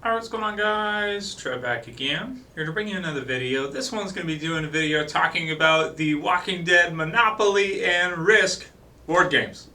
Alright, what's going on, guys? Trev back again. Here to bring you another video. This one's going to be doing a video talking about the Walking Dead Monopoly and Risk board games.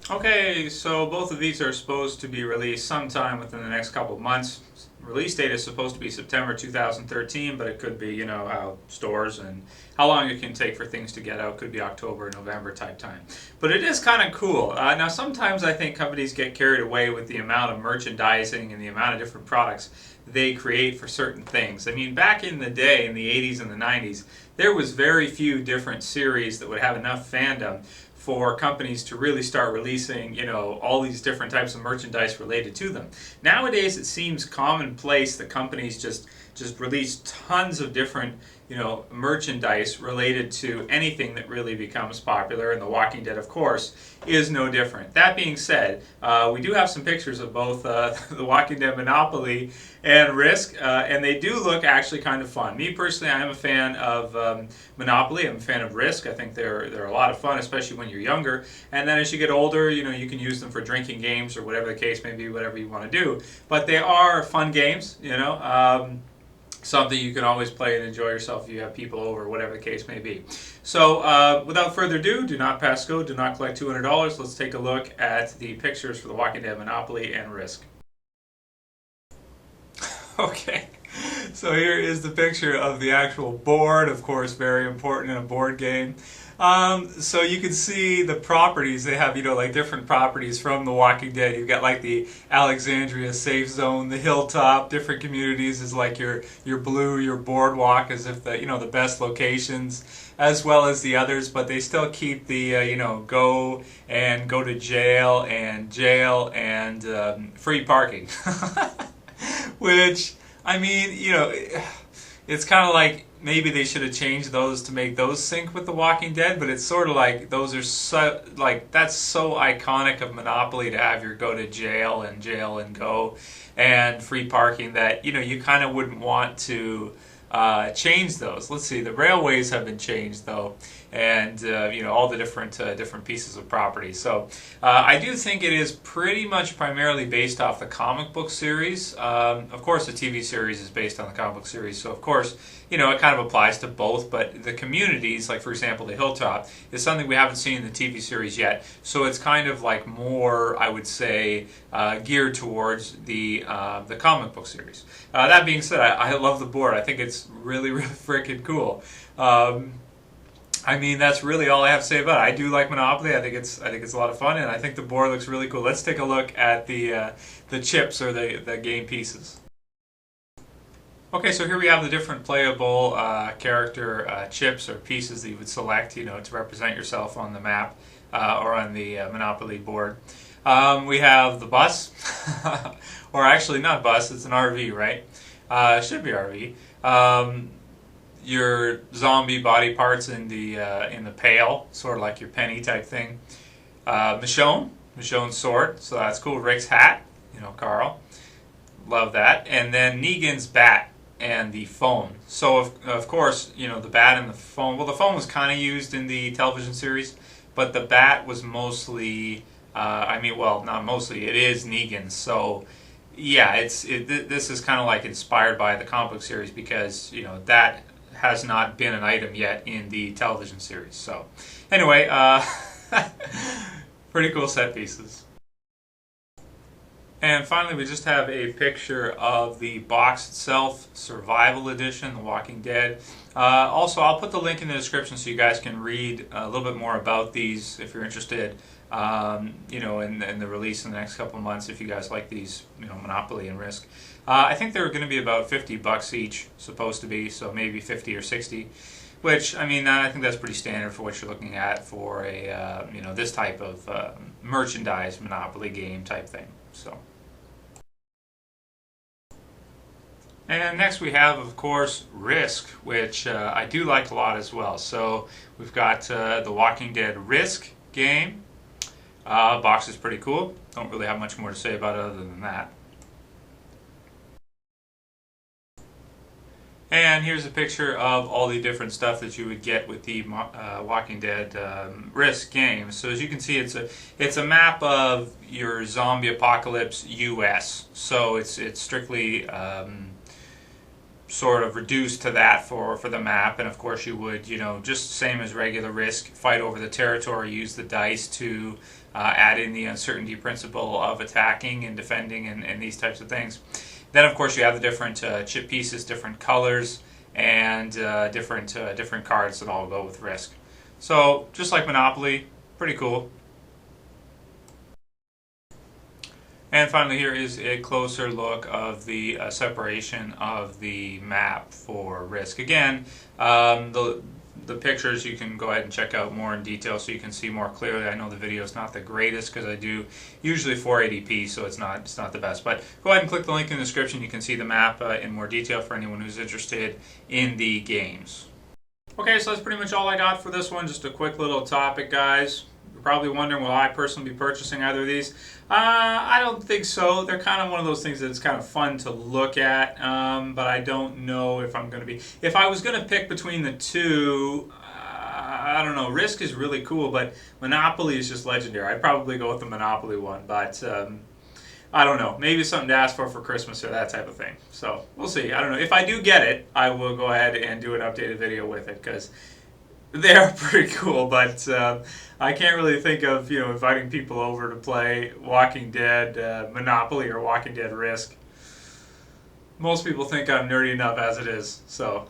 Okay, so both of these are supposed to be released sometime within the next couple of months. Release date is supposed to be September 2013, but it could be, how stores and how long it can take for things to get out. Could be October, November type time. But it is kind of cool. Now, sometimes I think companies get carried away with the amount of merchandising and the amount of different products they create for certain things. I mean, back in the day, in the 80s and the 90s, there was very few different series that would have enough fandom for companies to really start releasing, all these different types of merchandise related to them. Nowadays, it seems commonplace that companies just release tons of different, merchandise related to anything that really becomes popular, and The Walking Dead, of course, is no different. That being said, we do have some pictures of both The Walking Dead Monopoly and Risk, and they do look actually kind of fun. Me personally, I am a fan of Monopoly. I'm a fan of Risk. I think they're a lot of fun, especially when you're younger. And then as you get older, you can use them for drinking games or whatever the case may be, whatever you want to do. But they are fun games, something you can always play and enjoy yourself if you have people over, whatever the case may be. So without further ado, do not pass go, do not collect $200. Let's take a look at the pictures for The Walking Dead Monopoly and Risk. Okay, so here is the picture of the actual board, of course, very important in a board game. So you can see the properties. They have, like different properties from The Walking Dead. You've got like the Alexandria safe zone, the hilltop, different communities is like your blue, your boardwalk as if the best locations, as well as the others, but they still keep the, go to jail and free parking. Which, I mean, it's kind of like maybe they should have changed those to make those sync with The Walking Dead, but it's sort of like those are so, like, that's so iconic of Monopoly to have your go to jail and go and free parking that, you kind of wouldn't want to change those. Let's see, the railways have been changed though, and all the different pieces of property. So I do think it is pretty much primarily based off the comic book series. Of course, the TV series is based on the comic book series, so of course it kind of applies to both. But the communities, like for example the Hilltop, is something we haven't seen in the TV series yet. So it's kind of like more, I would say, geared towards the comic book series. That being said, I love the board. I think it's really freaking cool. I mean, that's really all I have to say about it. I do like Monopoly. I think it's a lot of fun, and I think the board looks really cool. Let's take a look at the chips or the game pieces. Okay, so here we have the different playable character chips or pieces that you would select, to represent yourself on the map or on the Monopoly board. We have the bus, or actually not bus, it's an RV, right? It should be RV. Your zombie body parts in the pail, sort of like your penny type thing. Michonne's sword, so that's cool. Rick's hat, Carl, love that. And then Negan's bat and the phone. So of course, the bat and the phone. Well, the phone was kind of used in the television series, but the bat was mostly. Not mostly. It is Negan's. So yeah, this is kind of like inspired by the comic book series because that has not been an item yet in the television series. So anyway, pretty cool set pieces. And finally, we just have a picture of the box itself, Survival Edition, The Walking Dead. Also, I'll put the link in the description so you guys can read a little bit more about these if you're interested. In the release in the next couple of months, if you guys like these, Monopoly and Risk. I think they're going to be about $50 each, supposed to be, so maybe 50 or 60. Which, I mean, I think that's pretty standard for what you're looking at for a, this type of merchandise Monopoly game type thing. So. And next we have, of course, Risk, which I do like a lot as well. So we've got The Walking Dead Risk game. Box is pretty cool. Don't really have much more to say about it other than that. And here's a picture of all the different stuff that you would get with the Walking Dead Risk game. So as you can see, it's a map of your zombie apocalypse US. So it's strictly sort of reduced to that for the map. And of course you would, just same as regular Risk, fight over the territory, use the dice to add in the uncertainty principle of attacking and defending and these types of things. Then, of course, you have the different chip pieces, different colors, and different cards that all go with Risk. So, just like Monopoly, pretty cool. And finally, here is a closer look of the separation of the map for Risk. Again, the pictures you can go ahead and check out more in detail so you can see more clearly. I know the video is not the greatest because I do usually 480p, so it's not the best. But go ahead and click the link in the description. You can see the map in more detail for anyone who's interested in the games. Okay, so that's pretty much all I got for this one. Just a quick little topic, guys. You're probably wondering, will I personally be purchasing either of these? I don't think so. They're kind of one of those things that's kind of fun to look at, but I don't know if I'm going to be. If I was going to pick between the two, I don't know. Risk is really cool, but Monopoly is just legendary. I'd probably go with the Monopoly one, but I don't know. Maybe something to ask for Christmas or that type of thing. So we'll see. I don't know. If I do get it, I will go ahead and do an updated video with it because they are pretty cool, but I can't really think of inviting people over to play Walking Dead Monopoly or Walking Dead Risk. Most people think I'm nerdy enough as it is, so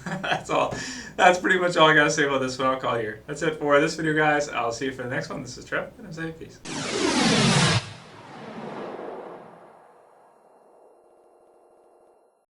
that's all. That's pretty much all I gotta say about this one. I'll call it here. That's it for this video, guys. I'll see you for the next one. This is Trev, and I'm saying peace.